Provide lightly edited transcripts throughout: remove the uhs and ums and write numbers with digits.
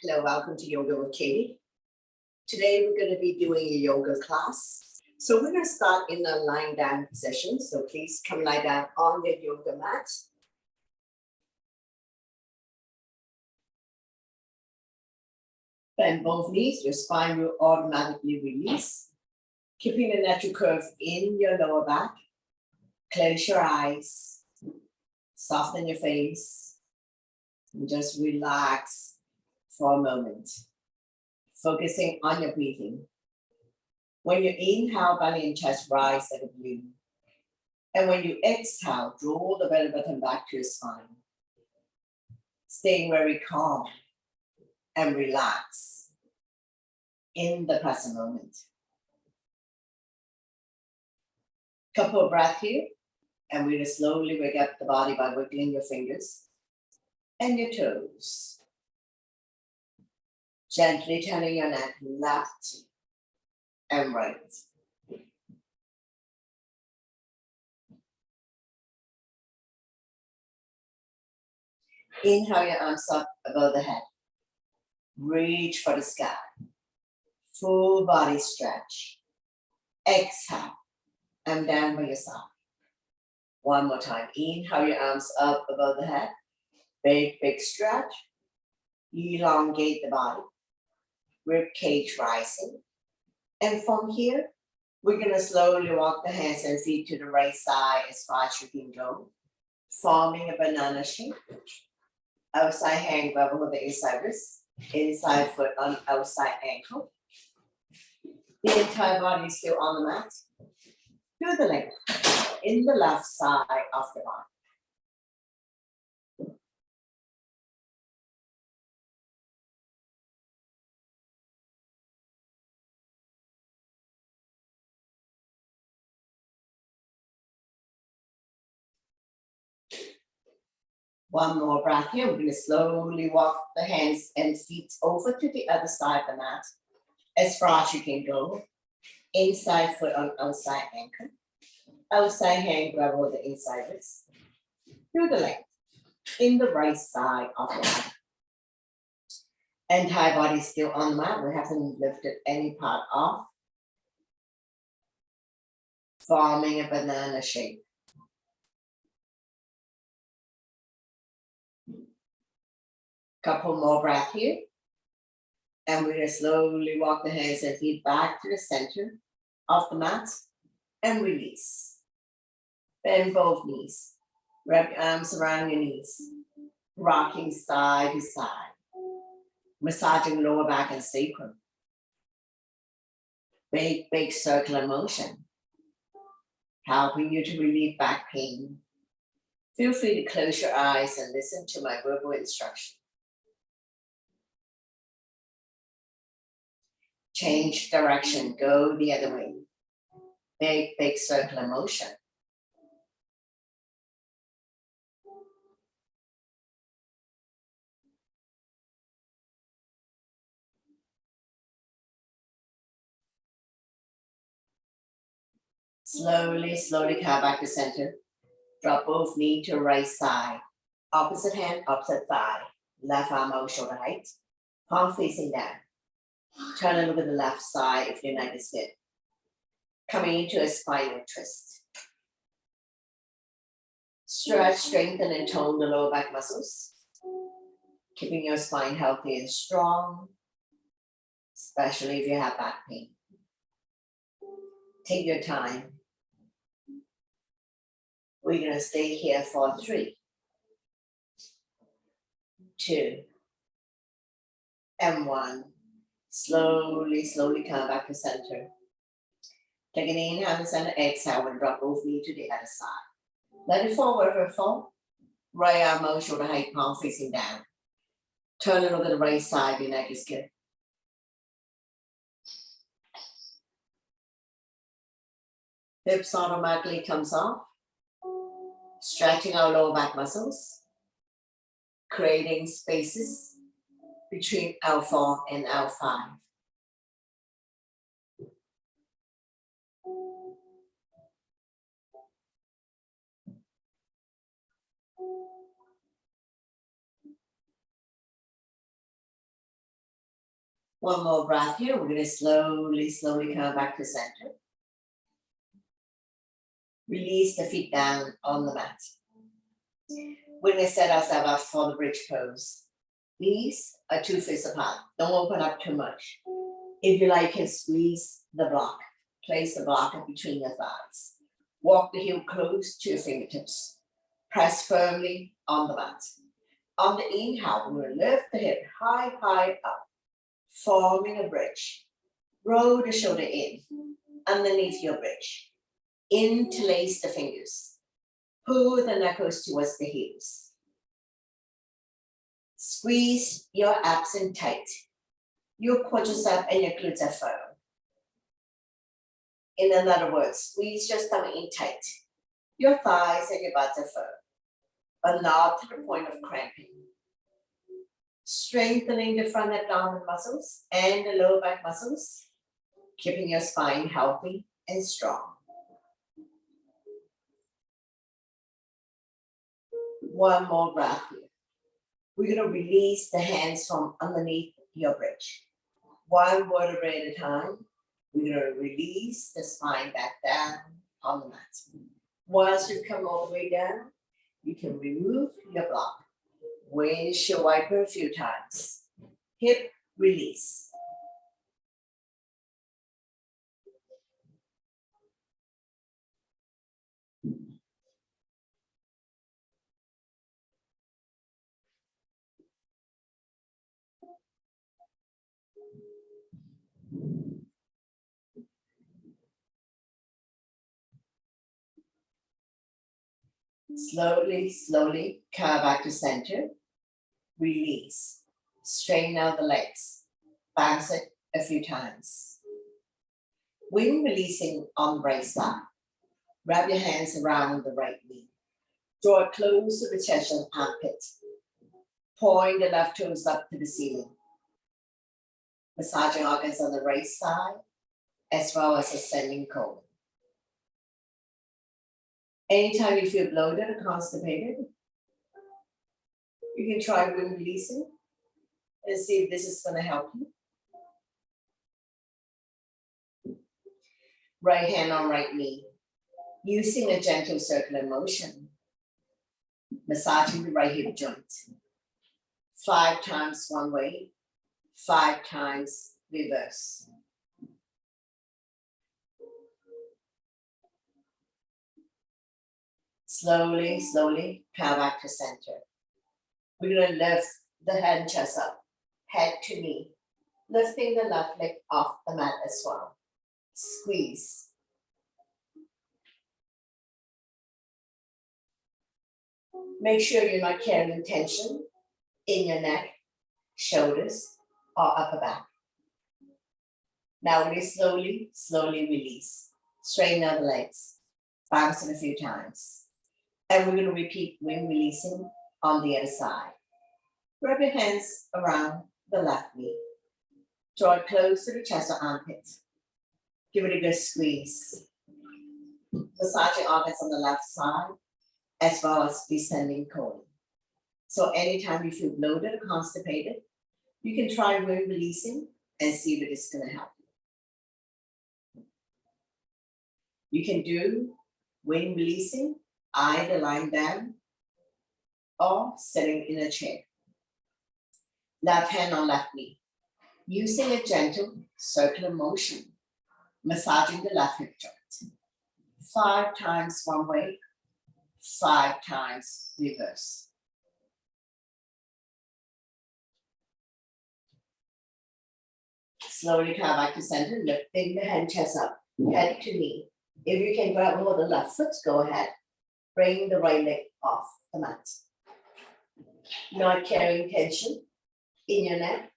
Hello, welcome to Yoga with Katie. Today we're going to be doing a yoga class. So we're going to start in a lying down position. So please come lie down on your yoga mat. Bend both knees, your spine will automatically release. Keeping the natural curve in your lower back. Close your eyes, soften your face, and just relax for a moment. Focusing on your breathing. When you inhale, belly and chest rise like a balloon. And when you exhale, draw the belly button back to your spine. Staying very calm and relax in the present moment. Couple of breaths here, and we're going to slowly wake up the body by wiggling your fingers and your toes. Gently turning your neck left and right. Inhale your arms up above the head. Reach for the sky. Full body stretch. Exhale and down by your side. One more time. Inhale your arms up above the head. Big, big stretch. Elongate the body. Rib cage rising. And from here, we're going to slowly walk the hands and feet to the right side as far as you can go, forming a banana shape. Outside hand grab over the inside wrist, inside foot on outside ankle. The entire body is still on the mat. Do the leg in the left side of the body. One more breath here. We're going to slowly walk the hands and feet over to the other side of the mat as far as you can go. Inside foot on outside ankle. Outside hand grab over the inside wrist. Do the leg in the right side of the mat. Entire body still on the mat. We haven't lifted any part off. Forming a banana shape. Couple more breaths here. And we're going to slowly walk the hands and feet back to the center of the mat and release. Bend both knees. Wrap your arms around your knees. Rocking side to side. Massaging lower back and sacrum. Big, big circular motion. Helping you to relieve back pain. Feel free to close your eyes and listen to my verbal instruction. Change direction, go the other way. Big, big circular motion. Slowly, slowly come back to center. Drop both knee to right side. Opposite hand, opposite thigh. Left arm over shoulder height. Palm facing down. Turn and look at the left side if your neck is fit. Coming into a spinal twist. Stretch, strengthen, and tone the lower back muscles. Keeping your spine healthy and strong, especially if you have back pain. Take your time. We're going to stay here for 3, 2, and 1. Slowly, slowly come back to center. Take an inhale to center, exhale, and drop both knees to the other side. Let it fall wherever it fall. Right arm over shoulder height, palm facing down. Turn and look at the right side, your neck is good. Hips automatically comes off. Stretching our lower back muscles. Creating spaces between L4 and L5. One more breath here. We're going to slowly, slowly come back to center. Release the feet down on the mat. We're going to set ourselves up for the bridge pose. Knees are 2 fists apart. Don't open up too much. If you like, you can squeeze the block. Place the block in between your thighs. Walk the heel close to your fingertips. Press firmly on the mat. On the inhale, we're going to lift the hip high, high up, forming a bridge. Roll the shoulder in, underneath your bridge. Interlace the fingers. Pull the knuckles towards the heels. Squeeze your abs in tight. Your quadriceps and your glutes are firm. In other words, squeeze your stomach in tight. Your thighs and your butt are firm, but not to the point of cramping. Strengthening the front abdominal muscles and the lower back muscles, keeping your spine healthy and strong. One more breath here. We're going to release the hands from underneath your bridge. One vertebrae at a time. We're going to release the spine back down on the mat. Once you come all the way down, you can remove your block. Windshield wiper a few times. Hip release. Slowly, slowly come back to center. Release. Straighten out the legs. Bounce it a few times. When releasing on the right side, wrap your hands around the right knee. Draw it close to the chest and armpit. Point the left toes up to the ceiling. Massaging organs on the right side, as well as ascending colon. Anytime you feel bloated or constipated, you can try wind releasing and see if this is going to help you. Right hand on right knee, using a gentle circular motion, massaging the right hip joint. 5 times one way, 5 times reverse. Slowly, slowly, come back to center. We're going to lift the head and chest up, head to knee, lifting the left leg off the mat as well. Squeeze. Make sure you're not carrying tension in your neck, shoulders, or upper back. Now we're going to slowly, slowly release. Straighten out the legs. Bounce it a few times. And we're going to repeat wind releasing on the other side. Wrap your hands around the left knee. Draw it close to the chest or armpit. Give it a good squeeze. Massaging organs on the left side, as well as descending colon. So anytime you feel bloated or constipated, you can try wind releasing and see if it is going to help. You can do wind releasing either lying down or sitting in a chair. Left hand on left knee, using a gentle circular motion, massaging the left hip joint. 5 times one way, 5 times reverse. Slowly come back to center, lifting the hand chest up, head to knee. If you can grab more the left foot, go ahead. Bring the right leg off the mat. Not carrying tension in your neck,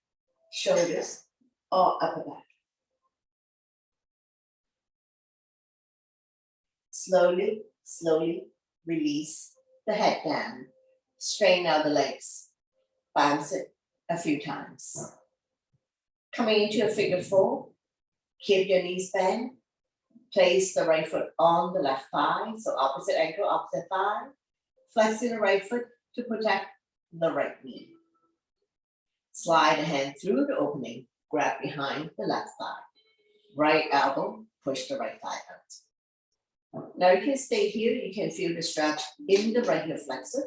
shoulders, or upper back. Slowly, slowly release the head down. Straighten out the legs. Bounce it a few times. Coming into a figure 4, keep your knees bent. Place the right foot on the left thigh, so opposite ankle, opposite thigh. Flexing the right foot to protect the right knee. Slide a hand through the opening grab behind the left thigh. Right elbow, push the right thigh out. Now you can stay here. You can feel the stretch in the right hip flexor,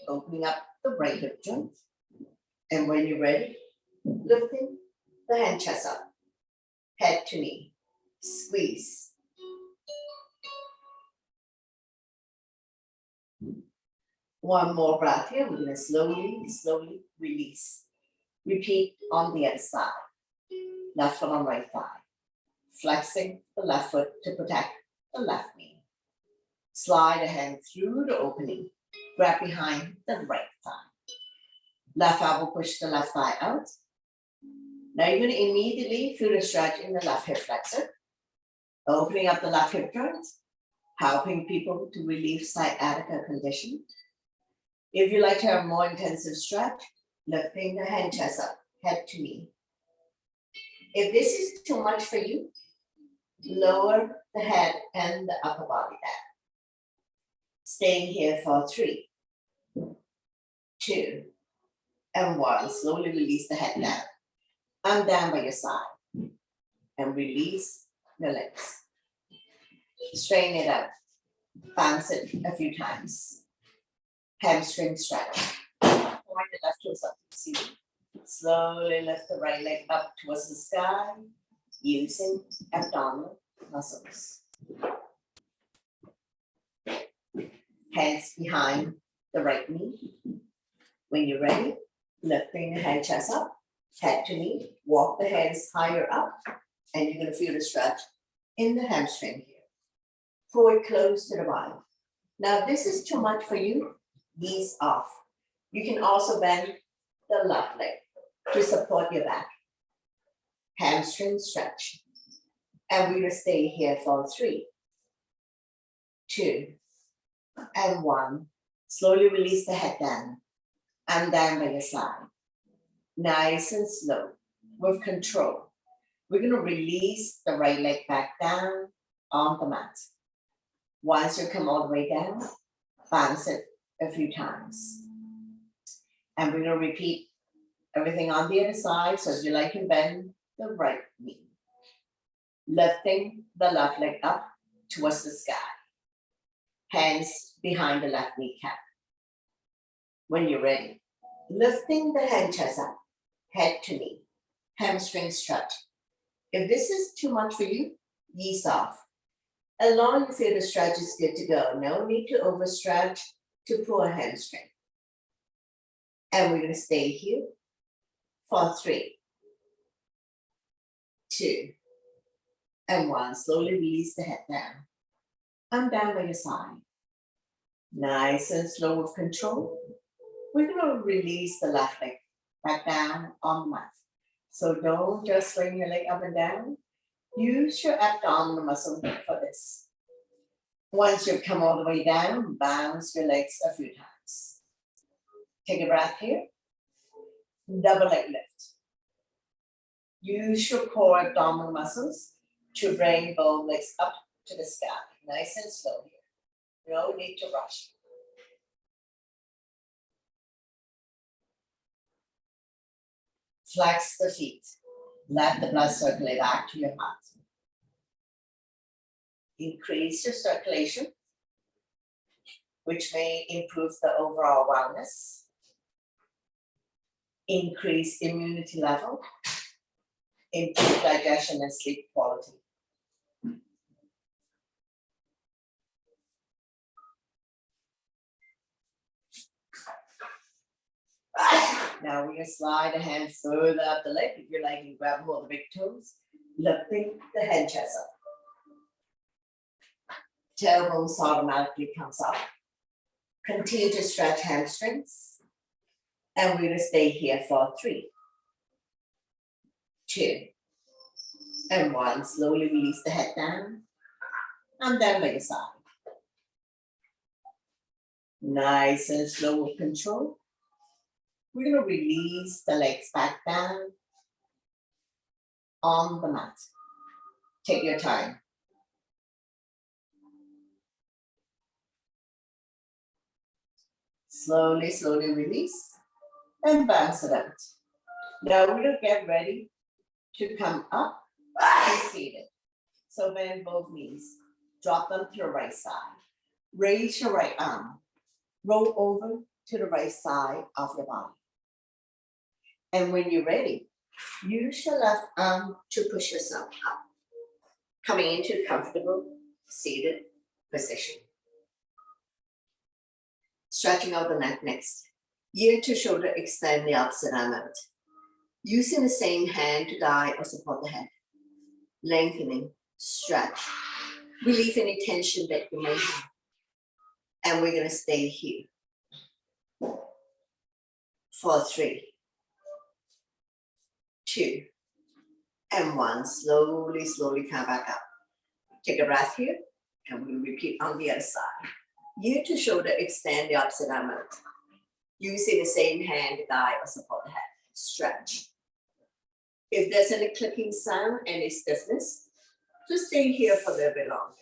opening up the right hip joint. And when you're ready, lifting the hand chest up, head to knee, squeeze. One more breath here. We're going to slowly release. Repeat on the other side. Left foot on right thigh. Flexing the left foot to protect the left knee. Slide a hand through the opening. Grab behind the right thigh. Left elbow, push the left thigh out. Now you're going to immediately feel the stretch in the left hip flexor. Opening up the left hip joint. Helping people to relieve sciatica condition. If you like to have more intensive stretch, lifting the hand chest up, head to knee. If this is too much for you, lower the head and the upper body down. Staying here for 3, 2, and 1. Slowly release the head down. And down by your side. And release the legs. Straighten it out. Bounce it a few times. Hamstring stretch. Point the left toes up to the ceiling. Slowly lift the right leg up towards the sky using abdominal muscles. Hands behind the right knee. When you're ready, lifting the hand chest up, head to knee, walk the hands higher up, and you're going to feel the stretch in the hamstring here. Pull it close to the body. Now, if this is too much for you, ease off. You can also bend the left leg to support your back. Hamstring stretch. And we're going to stay here for 3, 2, and 1. Slowly release the head down and down by your side. Nice and slow, with control. We're going to release the right leg back down on the mat. Once you come all the way down, bounce it a few times. And we're going to repeat everything on the other side. So if you like, you can bend the right knee. Lifting the left leg up towards the sky. Hands behind the left kneecap. When you're ready, lifting the hand chest up, head to knee, hamstring stretch. If this is too much for you, ease off. As long as you feel the stretch is good to go, no need to overstretch to pull a hamstring. And we're going to stay here for 3, 2, and 1. Slowly release the head down. And down by your side. Nice and slow with control. We're going to release the left leg back down on the mat. So don't just swing your leg up and down. Use your abdominal muscle for this. Once you've come all the way down, bounce your legs a few times. Take a breath here. Double leg lift. Use your core abdominal muscles to bring both legs up to the sky. Nice and slow here. No need to rush. Flex the feet. Let the blood circulate back to your heart. Increase your circulation, which may improve the overall wellness. Increase immunity level. Improve digestion and sleep quality. Now we're going to slide the hand further up the leg. If you like, you grab hold of the big toes, lifting the head chest up. Tailbones automatically comes up. Continue to stretch hamstrings. And we're going to stay here for 3, 2, and 1. Slowly release the head down. And down by your side. Nice and slow with control. We're going to release the legs back down on the mat. Take your time. Slowly, slowly release and bounce it out. Now we're gonna get ready to come up and seated. So bend both knees, drop them to the right side. Raise your right arm, roll over to the right side of your body. And when you're ready, use your left arm to push yourself up, coming into comfortable seated position. Stretching out the neck next. Ear to shoulder, extend the opposite arm out. Using the same hand to guide or support the head. Lengthening, stretch. Relieve any tension that you may have. And we're gonna stay here for 3, 2, and 1. Slowly, slowly come back up. Take a breath here, and we'll repeat on the other side. Ear to shoulder, extend the opposite arm out. Using the same hand to guide or support the head. Stretch. If there's any clicking sound, any stiffness, just stay here for a little bit longer.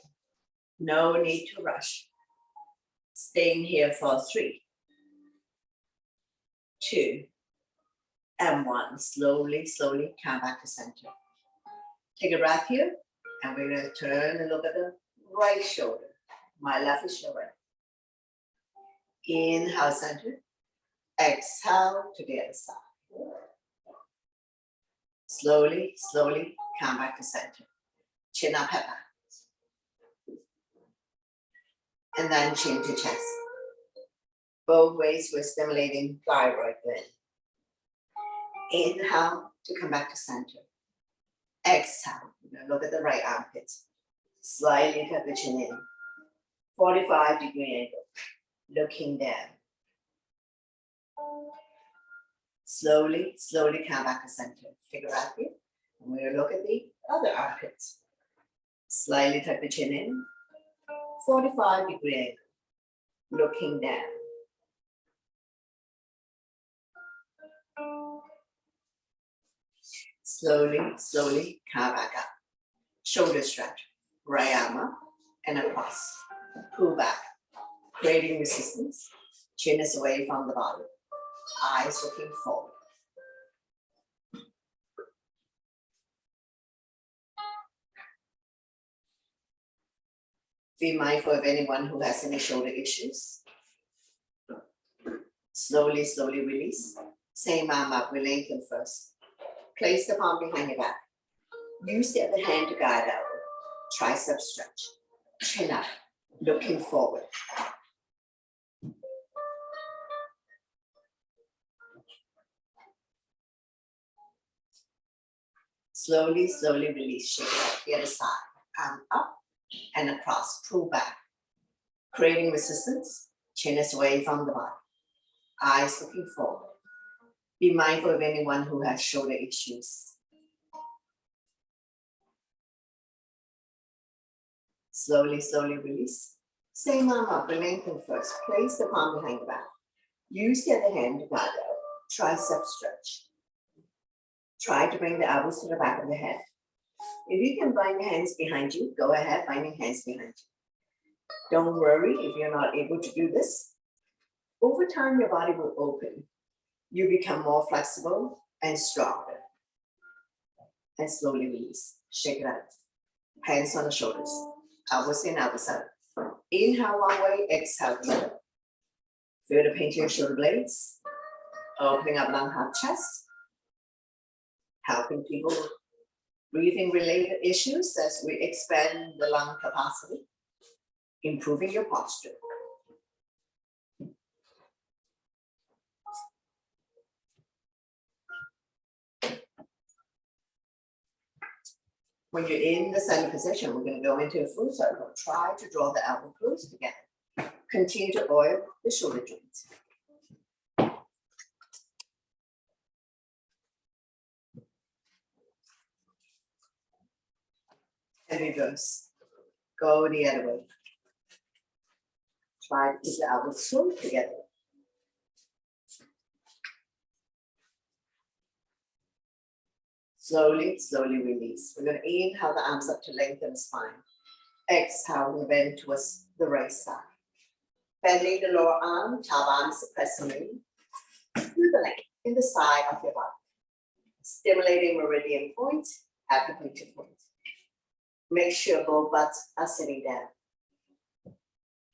No need to rush. Staying here for 3, 2, and 1. Slowly, slowly come back to center. Take a breath here, and we're gonna turn and look at the right shoulder. My left is your right. Inhale, center. Exhale to the other side. Slowly, slowly come back to center. Chin up, head back. And then chin to chest. Both ways we're stimulating thyroid gland. Inhale to come back to center. Exhale, we're gonna look at the right armpit. Slightly tuck the chin in. 45-degree angle. Looking down. Slowly, slowly come back to center. Take a breath here. And we're gonna look at the other armpit. Slightly tuck the chin in. 45-degree angle. Looking down. Slowly, slowly come back up. Shoulder stretch. Right arm up and across. Pull back. Creating resistance. Chin is away from the body. Eyes looking forward. Be mindful of anyone who has any shoulder issues. Slowly, slowly release. Same arm up, we lengthen first. Place the palm behind your back. Use the other hand to guide out. Tricep stretch. Chin up, looking forward. Slowly, slowly release. Shake it out the other side. Arm up and across. Pull back. Creating resistance. Chin is away from the body. Eyes looking forward. Be mindful of anyone who has shoulder issues. Slowly, slowly release. Same arm up, lengthen first. Place the palm behind the back. Use the other hand to guide out. Tricep stretch. Try to bring the elbows to the back of the head. If you can bind your hands behind you, go ahead, binding hands behind you. Don't worry if you're not able to do this. Over time, your body will open. You become more flexible and stronger. And slowly release. Shake it out. Hands on the shoulders. Elbows in, elbows out. Inhale one way, exhale the other. Feel the pain to your shoulder blades. Opening up lung, heart, chest. Helping people with breathing related issues as we expand the lung capacity. Improving your posture. When you're in the center position, we're going to go into a full circle. Try to draw the elbow close together. Continue to oil the shoulder joints. And reverse. Go the other way. Try to keep the elbows close together. Slowly, slowly release. We're going to inhale the arms up to lengthen the spine. Exhale, we bend towards the right side. Bending the lower arm, top arm suppressing through the length in the side of your body. stimulating meridian point, acupuncture point. Make sure both butts are sitting down.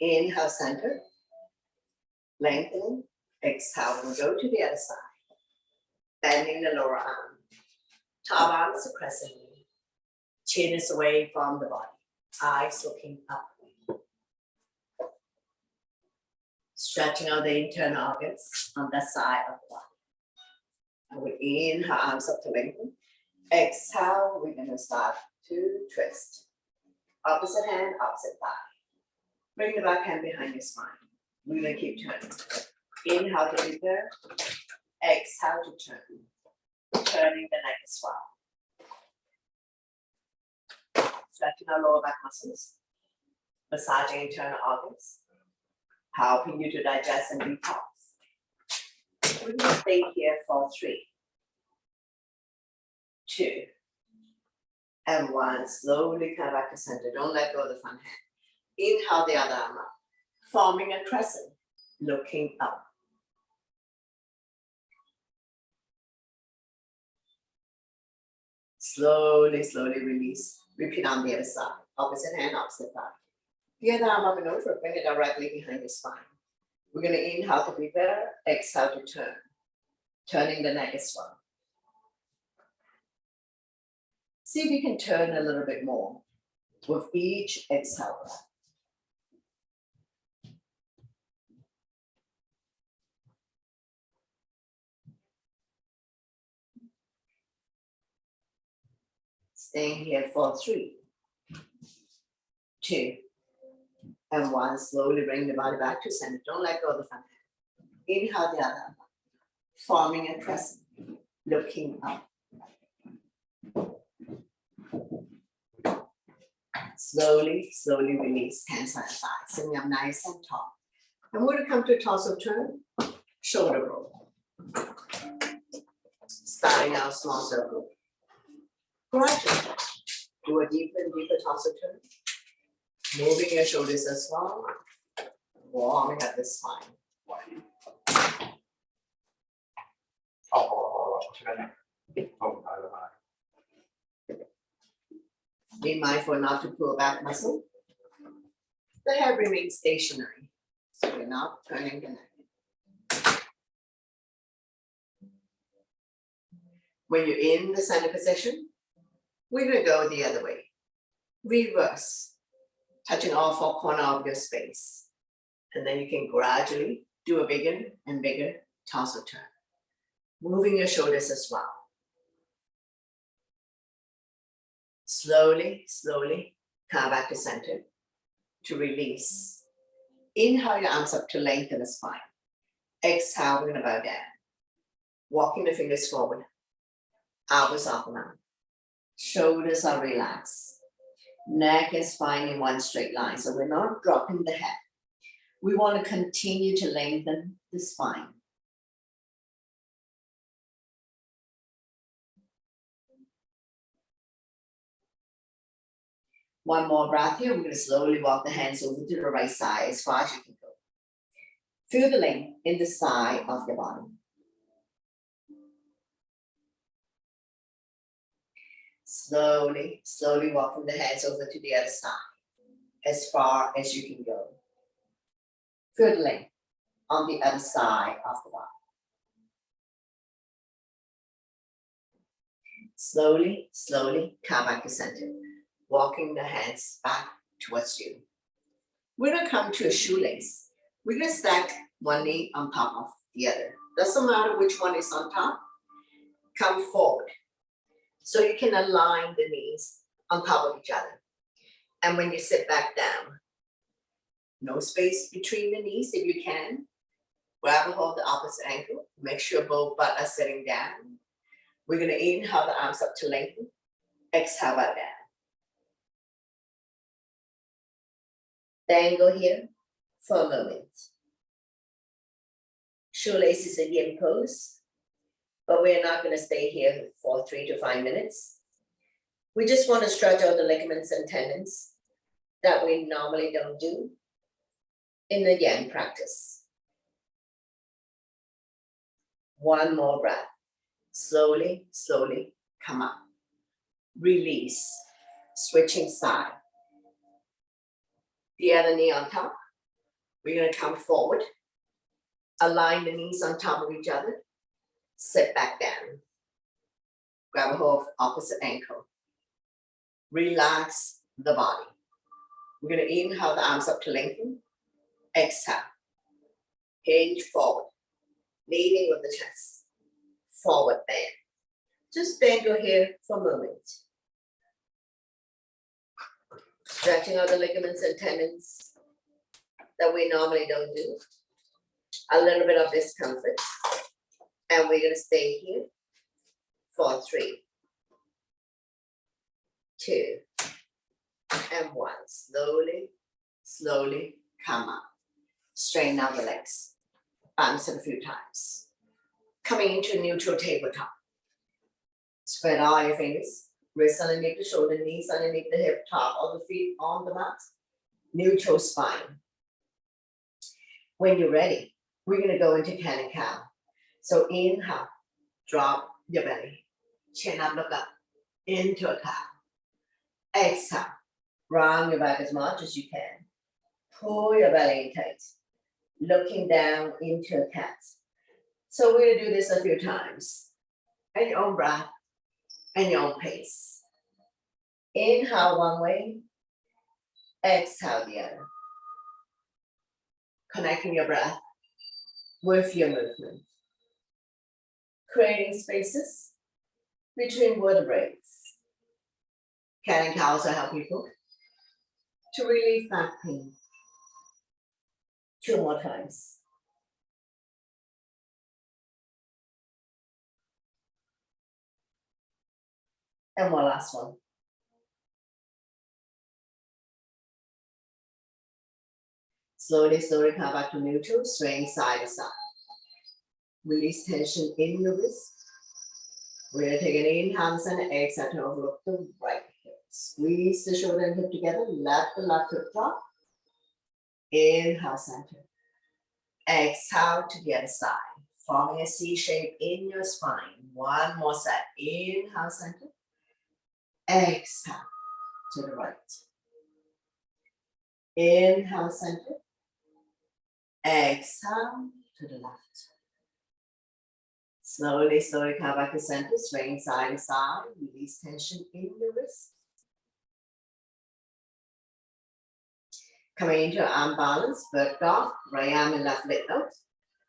Inhale, center. Lengthening. Exhale, we'll go to the other side. Bending the lower arm. Top arm is a crescent. Chin is away from the body. Eyes looking up. Stretching out the internal organs on that side of the body. And we inhale, arms up to lengthen. Exhale, we're going to start to twist. Opposite hand, opposite thigh. Bring the back hand behind your spine. We're going to keep turning. Inhale to deeper. Exhale to turn. Turning the neck as well. Stretching our lower back muscles. Massaging internal organs. Helping you to digest and detox. We're going to stay here for 3, 2, and 1. Slowly come back to center. Don't let go of the front hand. Inhale the other arm up. Forming a crescent. Looking up. Slowly, slowly release. Repeat on the other side. Opposite hand, opposite thigh. The other arm up and over. Bring it directly behind your spine. We're going to inhale to prepare. Exhale to turn. Turning the neck as well. See if you can turn a little bit more with each exhale breath. Staying here for 3, 2, and 1. Slowly bring the body back to center. Don't let go of the front hand. Inhale the other arm. Forming a crescent. Looking up. Slowly, slowly release. Hands on the thighs. Sitting up nice and tall. And we're going to come to a torso turn. Shoulder roll. Starting out small circle. Gradually. Do a deeper and deeper torso turn. Moving your shoulders as well. Warming up the spine. Be mindful not to pull back muscle. The head remains stationary. So we're not turning the neck. When you're in the center position, we're going to go the other way. Reverse, touching all 4 corners of your space. And then you can gradually do a bigger and bigger torso turn. Moving your shoulders as well. Slowly, slowly, come back to center to release. Inhale your arms up to lengthen the spine. Exhale, we're going to bow down. Walking the fingers forward. Elbows off and out. Shoulders are relaxed. Neck and spine in one straight line. So we're not dropping the head. We want to continue to lengthen the spine. One more breath here. We're going to slowly walk the hands over to the right side as far as you can go. Feel the length in the side of your body. Slowly, slowly walking the hands over to the other side as far as you can go. Feel the length on the other side of the body. Slowly, slowly come back to center. Walking the hands back towards you. We're going to come to a shoelace. We're going to stack one knee on top of the other. Doesn't matter which one is on top. Come forward. So you can align the knees on top of each other. And when you sit back down, no space between the knees if you can. Grab a hold of the opposite ankle. Make sure both butts are sitting down. We're going to inhale the arms up to lengthen. Exhale back down. Dangle here for a moment. Shoelace is a yin pose, but we're not going to stay here for 3 to 5 minutes. We just want to stretch out the ligaments and tendons that we normally don't do in the yin practice. One more breath. Slowly, slowly come up. Release. Switching side. The other knee on top. We're going to come forward. Align the knees on top of each other. Sit back down. Grab a hold of opposite ankle. Relax the body. We're going to inhale the arms up to lengthen. Exhale. Hinge forward. Leading with the chest. Forward bend. Just bend your head for a moment. Stretching out the ligaments and tendons that we normally don't do. A little bit of discomfort. And we're going to stay here for 3, 2, and 1. Slowly, slowly come up. Straighten out the legs. Bounce it a few times. Coming into neutral tabletop. Spread all your fingers. Wrists underneath the shoulder, knees underneath the hip, top of the feet on the mat. Neutral spine. When you're ready, we're going to go into cat and cow. So inhale, drop your belly. Chin up, look up. Into a cow. Exhale. Round your back as much as you can. Pull your belly in tight. Looking down into a cat. So we're going to do this a few times. At your own breath and your own pace. Inhale one way. Exhale the other. Connecting your breath with your movement. Creating spaces between vertebrae. Cat and cow also help people to relieve back pain. 2 more times. And one last one. Slowly, slowly come back to neutral, swaying side to side. Release tension in your wrist. We're going to take an inhale and exhale to overlook the right hip. Squeeze the shoulder and hip together. Let the left hip drop. Inhale, center. Exhale to the other side. Forming a C shape in your spine. One more set. Inhale, center. Exhale to the right. Inhale, center. Exhale to the left. Slowly, slowly come back to center, swaying side to side. Release tension in your wrist. Coming into arm balance, bird dog, right arm and left leg out.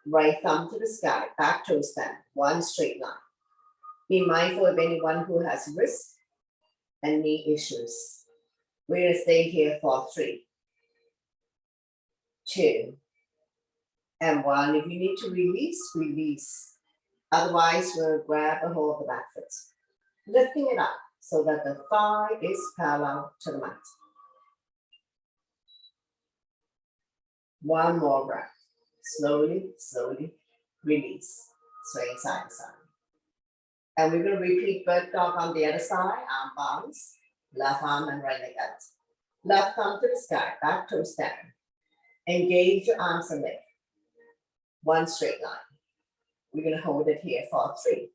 Right thumb to the sky, back toe stand, one straight line. Be mindful of anyone who has wrist and knee issues. We're going to stay here for 3, 2, and 1. If you need to release, release. Otherwise, we'll grab a hold of the back foot. Lifting it up so that the thigh is parallel to the mat. One more breath. Slowly, slowly release. Swaying side to side. And we're going to repeat bird dog on the other side. Arm bounce. Left arm and right leg out. Left thumb to the sky. Back toe stand. Engage your arms and leg. One straight line. We're going to hold it here for 3,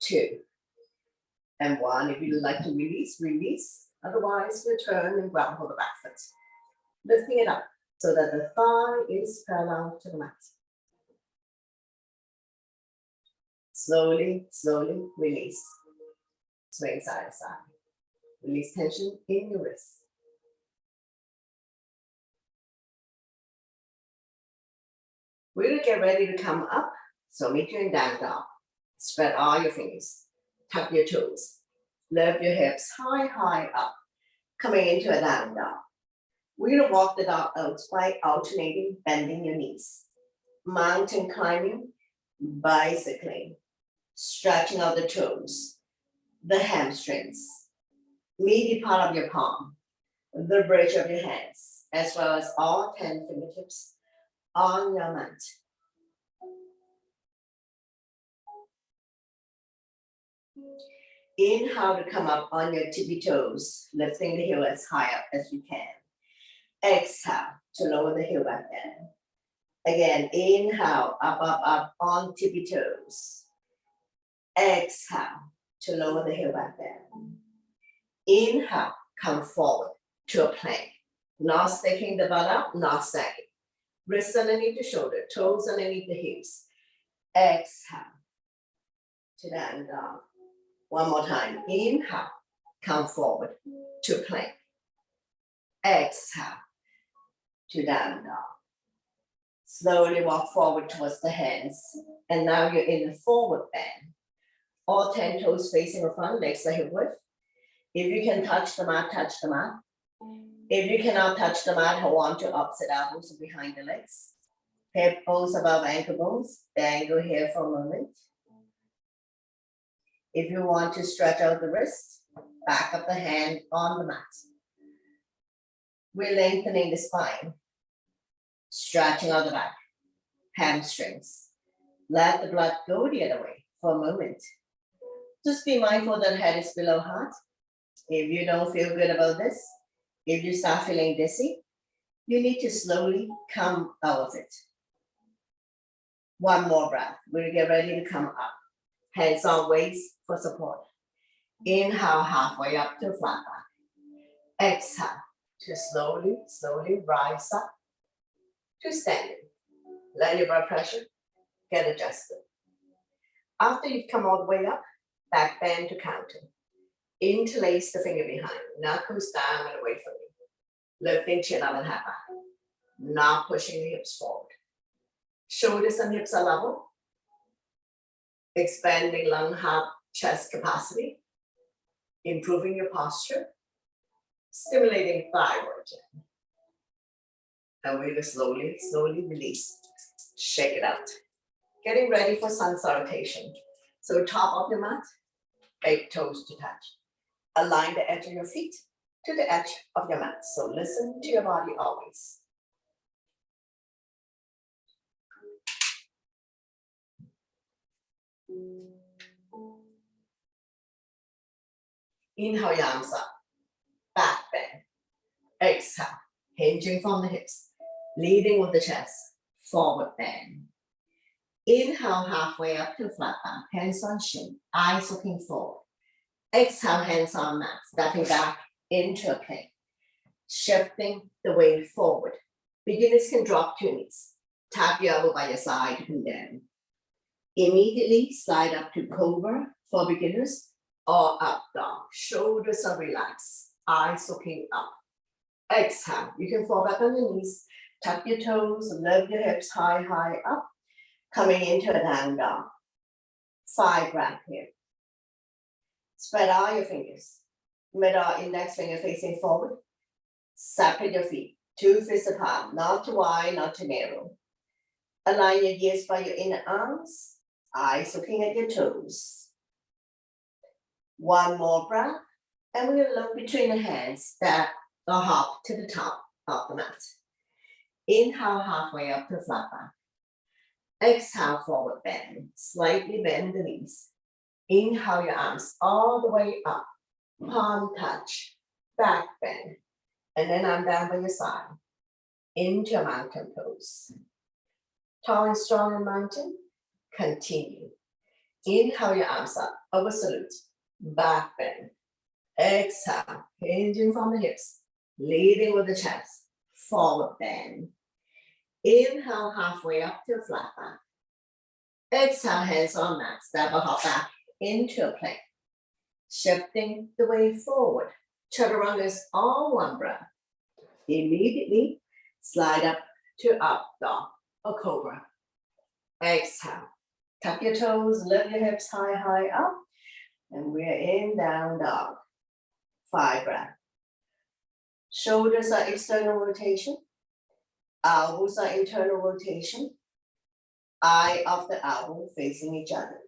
2, and 1. If you'd like to release, release. Otherwise, return and grab hold of the back foot. Lifting it up so that the thigh is parallel to the mat. Slowly, slowly release. Swing side to side. Release tension in your wrist. We're going to get ready to come up. So meet you in down dog. Spread all your fingers. Tuck your toes. Lift your hips high, high up. Coming into a down dog. We're going to walk the dog out by alternating, bending your knees. Mountain climbing, bicycling. Stretching out the toes. The hamstrings. Meaty part of your palm. The bridge of your hands. As well as all 10 fingertips on your mat. Inhale to come up on your tippy toes, lifting the heel as high up as you can. Exhale to lower the heel back down. Again, inhale, up, up, up on tippy toes. Exhale to lower the heel back down. Inhale, come forward to a plank. Not sticking the butt out, not sagging. Wrists underneath the shoulder, toes underneath the hips. Exhale to down dog. One more time. Inhale, come forward to plank. Exhale to down dog. Slowly walk forward towards the hands. And now you're in the forward bend. All 10 toes facing the front, legs are hip width. If you can touch the mat, touch the mat. If you cannot touch the mat, hold on to opposite elbows behind the legs. Hip bones above ankle bones. Dangle here for a moment. If you want to stretch out the wrist, back up the hand on the mat. We're lengthening the spine. Stretching out the back. Hamstrings. Let the blood go the other way for a moment. Just be mindful that head is below heart. If you don't feel good about this, if you start feeling dizzy, you need to slowly come out of it. One more breath. We'll get ready to come up. Hands on waist for support. Inhale halfway up to flat back. Exhale to slowly rise up to standing. Let your blood pressure get adjusted. After you've come all the way up, back bend to counter. Interlace the finger behind, knuckles down and away from you. Lifting chin up and head back. Not pushing the hips forward. Shoulders and hips are level. Expanding lung, heart, chest capacity. Improving your posture. Stimulating thyroid. And we will slowly release. Shake it out. Getting ready for sun salutation. So top of your mat, 8 toes to touch. Align the edge of your feet to the edge of your mat. So listen to your body always. Inhale your arms up, back bend. Exhale, hinging from the hips, leading with the chest, forward bend. Inhale halfway up to flat back, hands on shin, eyes looking forward. Exhale, hands on mat, stepping back into a plank. Shifting the weight forward. Beginners can drop to knees. Tap your elbow by your side and down. Immediately slide up to cobra for beginners or up dog. Shoulders are relaxed, eyes looking up. Exhale, you can fall back on your knees, tuck your toes, lift your hips high up. Coming into a down dog. 5 breaths here. Spread out your fingers. Middle index finger facing forward. Separate your feet. 2 fists apart, not too wide, not too narrow. Align your ears by your inner arms. Eyes looking at your toes. 1 more breath. And we're going to look between the hands that are hop to the top of the mat. Inhale halfway up to flat back. Exhale, forward bend. Slightly bend the knees. Inhale your arms all the way up. Palm touch. Back bend. And then I'm down by your side. Into a mountain pose. Tall and strong in mountain. Continue. Inhale your arms up. Over salute. Back bend. Exhale. Hinging from the hips. Leading with the chest. Forward bend. Inhale halfway up to a flat back. Exhale, hands on mat. Step or hop back into a plank. Shifting the weight forward. Chaturangas all 1 breath. Immediately slide up to up dog or cobra. Exhale. Tuck your toes, lift your hips high up. And we're in down dog. 5 breaths. Shoulders are external rotation. Elbows are internal rotation. Eye of the elbow facing each other.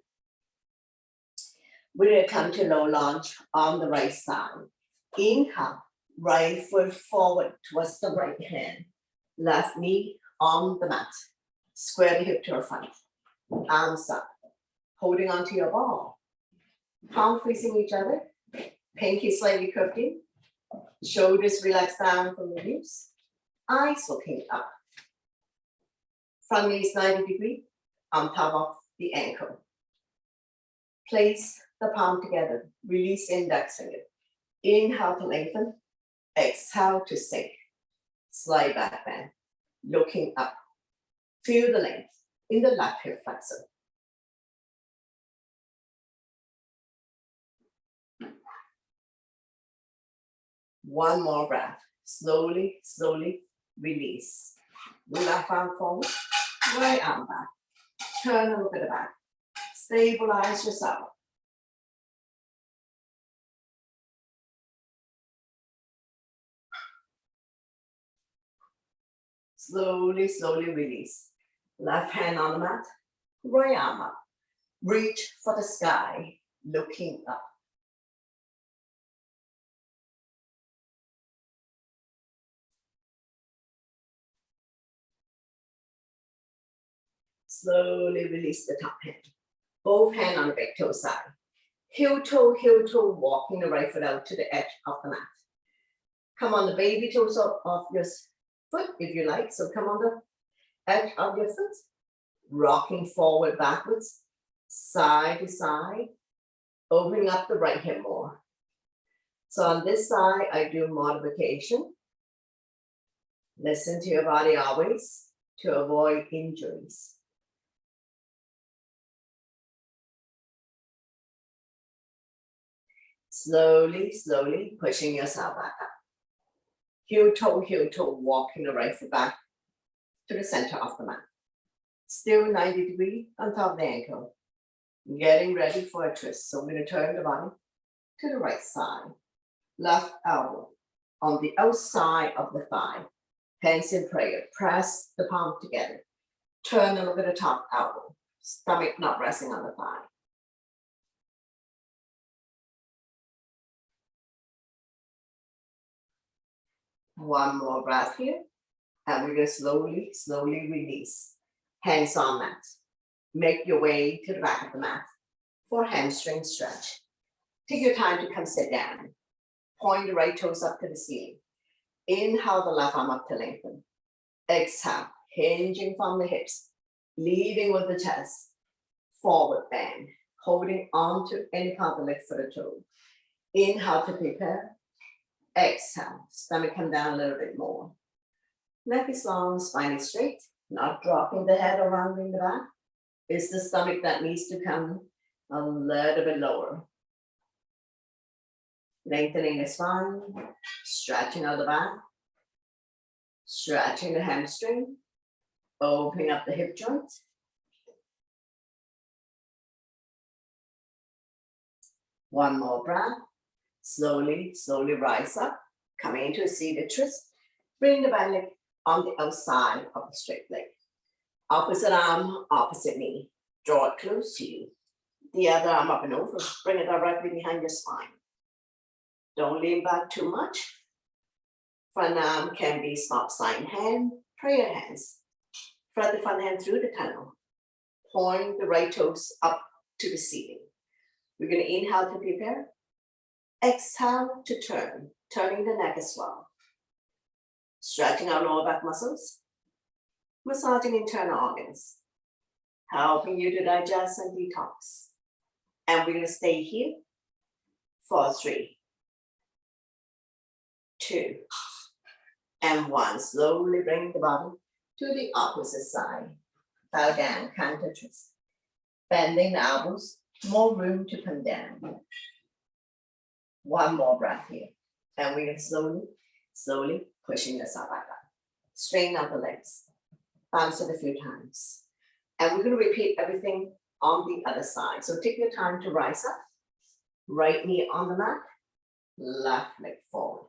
We're going to come to low lunge on the right side. Inhale, right foot forward towards the right hand. Left knee on the mat. Square the hip to the front. Arms up. Holding onto your ball. Palm facing each other. Pinky slightly curved in. Shoulders relaxed down from the hips. Eyes looking up. Front knee is 90 degrees on top of the ankle. Place the palm together. Release index finger. Inhale to lengthen. Exhale to sink. Slide back bend. Looking up. Feel the length in the left hip flexor. One more breath. Slowly, slowly release. Left arm forward, right arm back. Turn and look at the back. Stabilize yourself. Slowly, slowly release. Left hand on the mat, right arm up. Reach for the sky, looking up. Slowly release the top hand. Both hands on the back toe side. Heel toe, walking the right foot out to the edge of the mat. Come on the baby toes of your foot if you like. So come on the edge of your foot. Rocking forward, backwards, side to side. Opening up the right hip more. So on this side, I do modification. Listen to your body always to avoid injuries. Slowly, slowly pushing yourself back up. Heel toe, walking the right foot back to the center of the mat. Still 90 degrees on top of the ankle. Getting ready for a twist. So I'm going to turn the body to the right side. Left elbow on the outside of the thigh. Hands in prayer. Press the palm together. Turn and look at the top elbow. Stomach not resting on the thigh. One more breath here. And we're going to slowly, slowly release. Hands on mat. Make your way to the back of the mat for hamstring stretch. Take your time to come sit down. Point the right toes up to the ceiling. Inhale the left arm up to lengthen. Exhale, hinging from the hips. Leading with the chest. Forward bend. Holding on to any part of the leg for the toe. Inhale to prepare. Exhale, stomach come down a little bit more. Neck is long, spine is straight. Not dropping the head or rounding the back. It's the stomach that needs to come a little bit lower. Lengthening the spine, stretching out the back, stretching the hamstring, opening up the hip joint. One more breath. Slowly, slowly rise up, coming into a seated twist. Bring the back leg on the outside of the straight leg. Opposite arm, opposite knee. Draw it close to you. The other arm up and over. Bring it directly behind your spine. Don't lean back too much. Front arm can be stop sign hand, prayer hands. Thread the front hand through the tunnel. Point the right toes up to the ceiling. We're going to inhale to prepare. Exhale to turn, turning the neck as well. Stretching our lower back muscles. Massaging internal organs. Helping you to digest and detox. And we're going to stay here for 3, 2, and 1. Slowly bring the body to the opposite side. Bow down, counter twist. Bending the elbows, more room to come down. One more breath here. And we're going to slowly, slowly pushing yourself back up. Straighten out the legs. Bounce it a few times. And we're going to repeat everything on the other side. So take your time to rise up. Right knee on the mat. Left leg forward.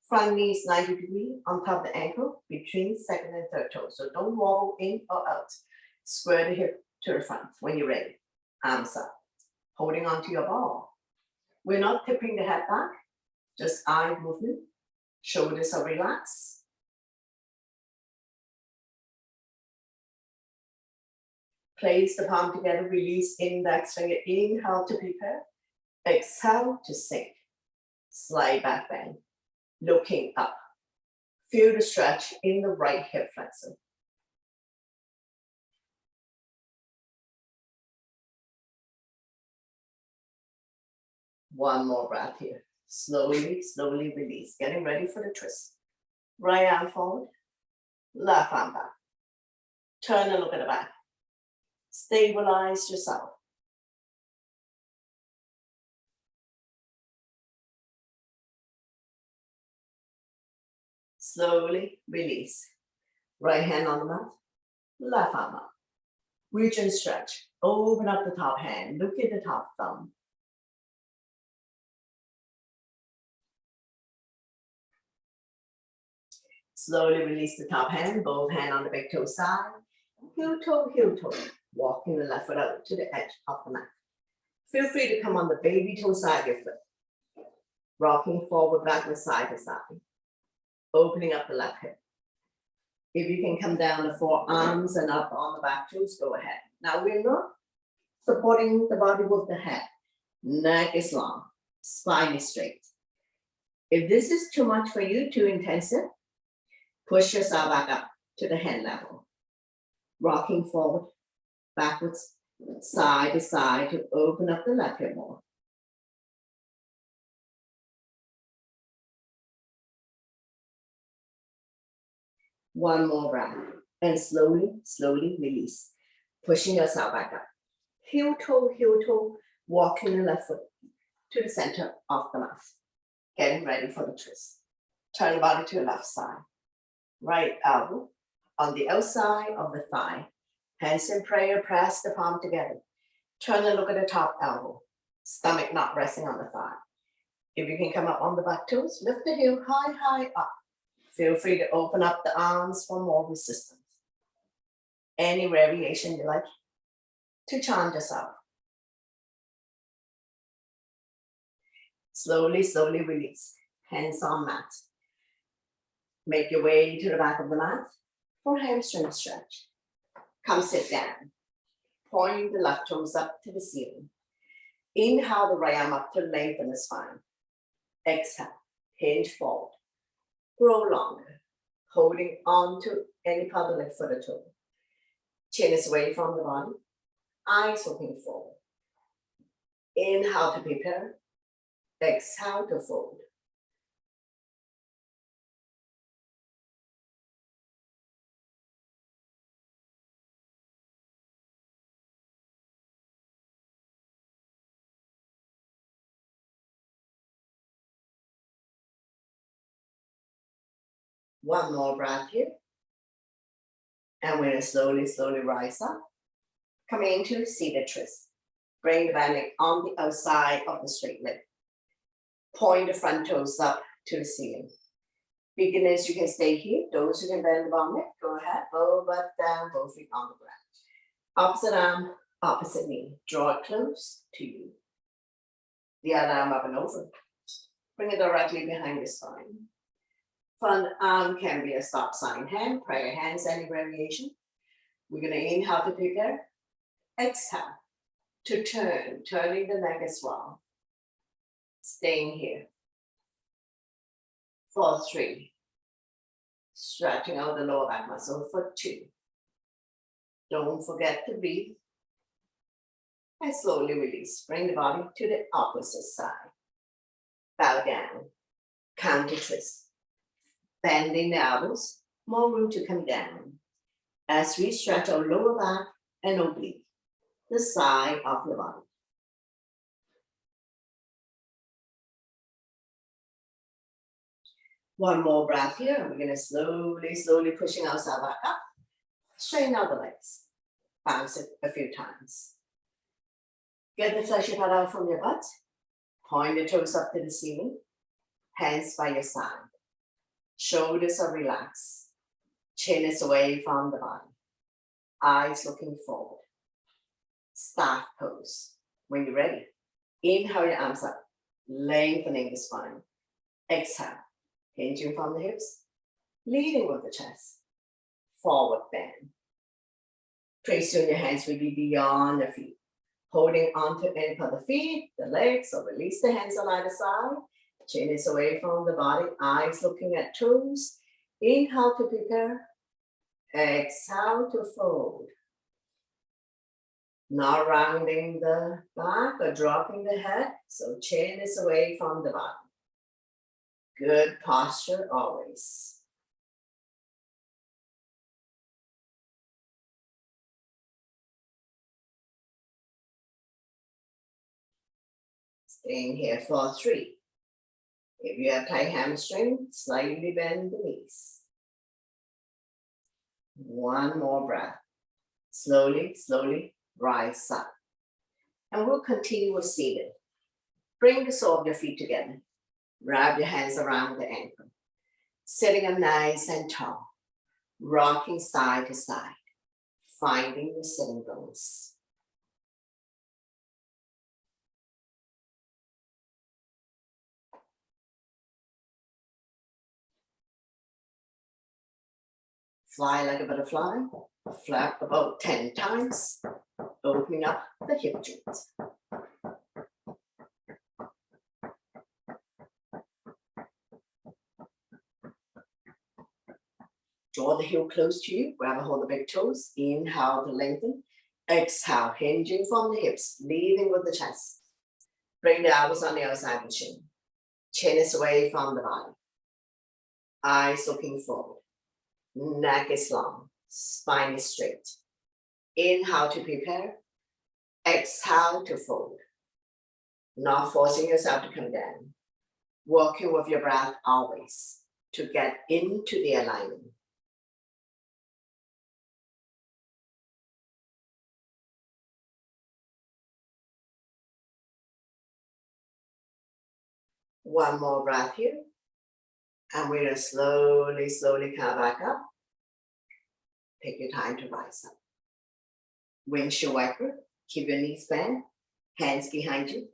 Front knee is 90 degrees on top of the ankle between second and third toe. So don't wobble in or out. Square the hip to the front when you're ready. Arms up. Holding onto your ball. We're not tipping the head back. Just eye movement. Shoulders are relaxed. Place the palm together. Release index finger. Inhale to prepare. Exhale to sink. Slide back bend. Looking up. Feel the stretch in the right hip flexor. One more breath here. Slowly, slowly release. Getting ready for the twist. Right arm forward, left arm back. Turn and look at the back. Stabilize yourself. Slowly release. Right hand on the mat, left arm up. Reach and stretch. Open up the top hand. Look at the top thumb. Slowly release the top hand, both hand on the big toe side. Heel toe, heel toe. Walking the left foot out to the edge of the mat. Feel free to come on the baby toe side of your foot. Rocking forward, backward, side to side. Opening up the left hip. If you can come down the forearms and up on the back toes, go ahead. Now we're not supporting the body with the head. Neck is long, spine is straight. If this is too much for you, too intensive, push yourself back up to the hand level. Rocking forward, backwards, side to side to open up the left hip more. One more breath. And slowly, slowly release. Pushing yourself back up. Heel toe, walking the left foot to the center of the mat. Getting ready for the twist. Turn the body to the left side. Right elbow on the outside of the thigh. Hands in prayer, press the palm together. Turn and look at the top elbow. Stomach not resting on the thigh. If you can come up on the back toes, lift the heel high, high up. Feel free to open up the arms for more resistance. Any variation you like to challenge yourself. Slowly, slowly release. Hands on mat. Make your way to the back of the mat for hamstring stretch. Come sit down. Point the left toes up to the ceiling. Inhale the right arm up to lengthen the spine. Exhale, hinge forward. Grow longer, holding on to any part of the left foot or toe. Chin is away from the body, eyes looking forward. Inhale to prepare, exhale to fold. One more breath here. And we're going to slowly, slowly rise up. Coming into seated twist. Bring the back leg on the outside of the straight leg. Point the front toes up to the ceiling. Beginners, you can stay here. Those who can bend the bottom leg, go ahead. Both butt down, both feet on the ground. Opposite arm, opposite knee. Draw it close to you. The other arm up and over. Bring it directly behind your spine. Front arm can be a stop sign hand, prayer hands, any variation. We're going to inhale to prepare. Exhale to turn, turning the neck as well. Staying here. For 3. Stretching out the lower back muscle for 2. Don't forget to breathe. And slowly release. Bring the body to the opposite side. Bow down. Counter twist. Bending the elbows, more room to come down. As we stretch our lower back and oblique, the side of the body. One more breath here. We're going to slowly, slowly pushing ourselves back up. Straighten out the legs. Bounce it a few times. Get the fleshy part out from your butt. Point the toes up to the ceiling. Hands by your side. Shoulders are relaxed. Chin is away from the body. Eyes looking forward. Staff pose. When you're ready, inhale your arms up, lengthening the spine. Exhale, hinging from the hips, leading with the chest. Forward bend. Pretty soon your hands will be beyond the feet. Holding onto any of the feet, the legs, or release the hands on either side. Chin is away from the body, eyes looking at toes. Inhale to prepare. Exhale to fold. Not rounding the back or dropping the head. So chin is away from the bottom. Good posture always. Staying here for 3. If you have tight hamstring, slightly bend the knees. 1 more breath. Slowly, slowly rise up. And we'll continue with seated. Bring the sole of your feet together. Wrap your hands around the ankle. Sitting up nice and tall. Rocking side to side. Finding your sitting bones. Fly like a butterfly. Flap about 10 times. Opening up the hip joint. Draw the heel close to you. Grab a hold of the big toes. Inhale to lengthen. Exhale, hinging from the hips, leading with the chest. Bring the elbows on the other side of the chin. Chin is away from the body. Eyes looking forward. Neck is long. Spine is straight. Inhale to prepare. Exhale to fold. Not forcing yourself to come down. Working with your breath always to get into the alignment. One more breath here. And we're going to slowly, slowly come back up. Take your time to rise up. Windshield wiper. Keep your knees bent. Hands behind you.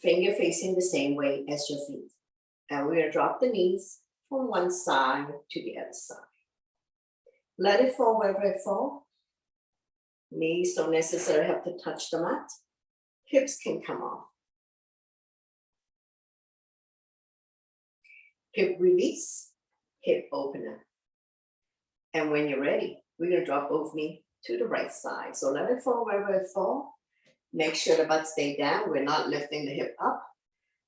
Finger facing the same way as your feet. And we're going to drop the knees from one side to the other side. Let it fall wherever it falls. Knees don't necessarily have to touch the mat. Hips can come off. Hip release, hip opener. And when you're ready, we're going to drop both knees to the right side. So let it fall wherever it falls. Make sure the butt stay down. We're not lifting the hip up.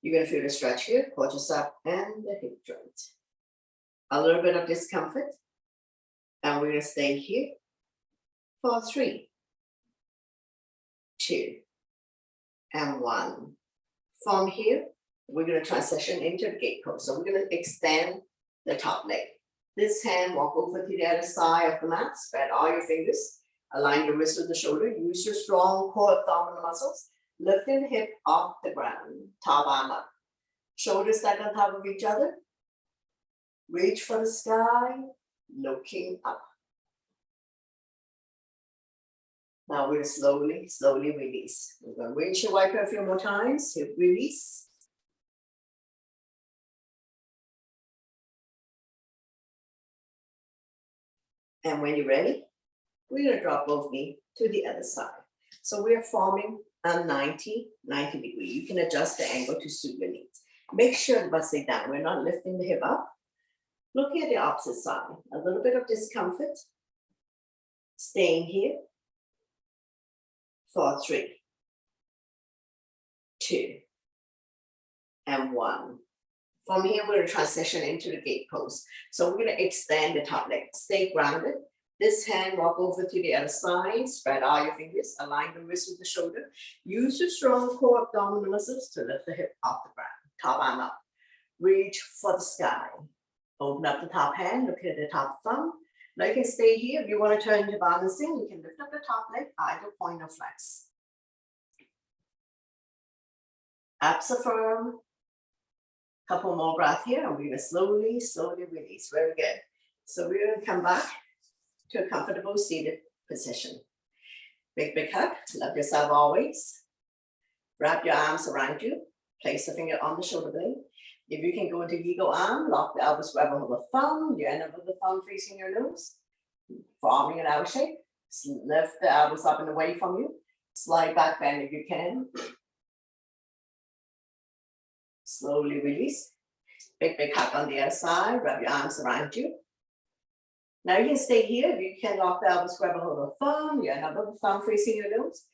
You're going to feel the stretch here, quadricep and the hip joint. A little bit of discomfort. And we're going to stay here for 3, 2, and 1. From here, we're going to transition into the gate pose. So we're going to extend the top leg. This hand, walk over to the other side of the mat. Spread all your fingers. Align your wrist with the shoulder. Use your strong core abdominal muscles. Lifting the hip off the ground. Top arm up. Shoulders stacked on top of each other. Reach for the sky. Looking up. Now we're slowly, slowly release. We're going to windshield wiper a few more times. Hip release. And when you're ready, we're going to drop both knees to the other side. So we're forming a 90 degree. You can adjust the angle to suit your needs. Make sure the butt stay down. We're not lifting the hip up. Looking at the opposite side. A little bit of discomfort. Staying here for 3, 2, and 1. From here, we're going to transition into the gate pose. So we're going to extend the top leg. Stay grounded. This hand, walk over to the other side. Spread all your fingers. Align the wrist with the shoulder. Use your strong core abdominal muscles to lift the hip off the ground. Top arm up. Reach for the sky. Open up the top hand. Look at the top thumb. Now you can stay here. If you want to turn to balancing, you can lift up the top leg, either point or flex. Abs are firm. Couple more breaths here, and we're going to slowly, slowly release. Very good. So we're going to come back to a comfortable seated position. Big, big hug. Love yourself always. Wrap your arms around you. Place a finger on the shoulder blade. If you can go into eagle arm, lock the elbows, grab a hold of the thumb. You end up with the thumb facing your nose, forming an L shape. Lift the elbows up and away from you. Slide back, bend if you can. Slowly release. Big, big hug on the other side. Wrap your arms around you. Now you can stay here. If you can lock the elbows, grab a hold of the thumb. You end up with the thumb facing your nose.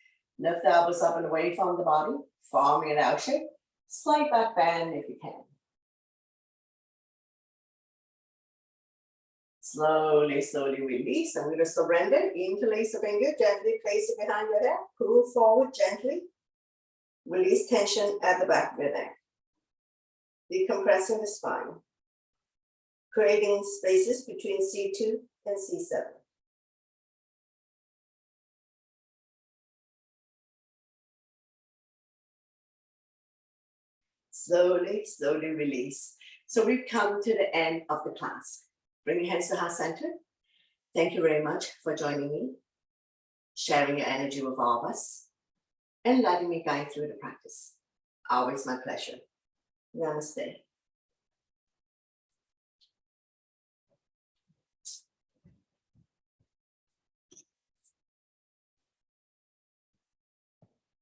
Lift the elbows up and away from the body, forming an L shape. Slight back bend if you can. Slowly, slowly release. I'm going to surrender. Interlace the finger, gently place it behind your head. Pull forward gently. Release tension at the back of your neck. Decompressing the spine. Creating spaces between C2 and C7. Slowly, slowly release. So we've come to the end of the class. Bring your hands to heart center. Thank you very much for joining me, sharing your energy with all of us, and letting me guide through the practice. Always my pleasure. Namaste.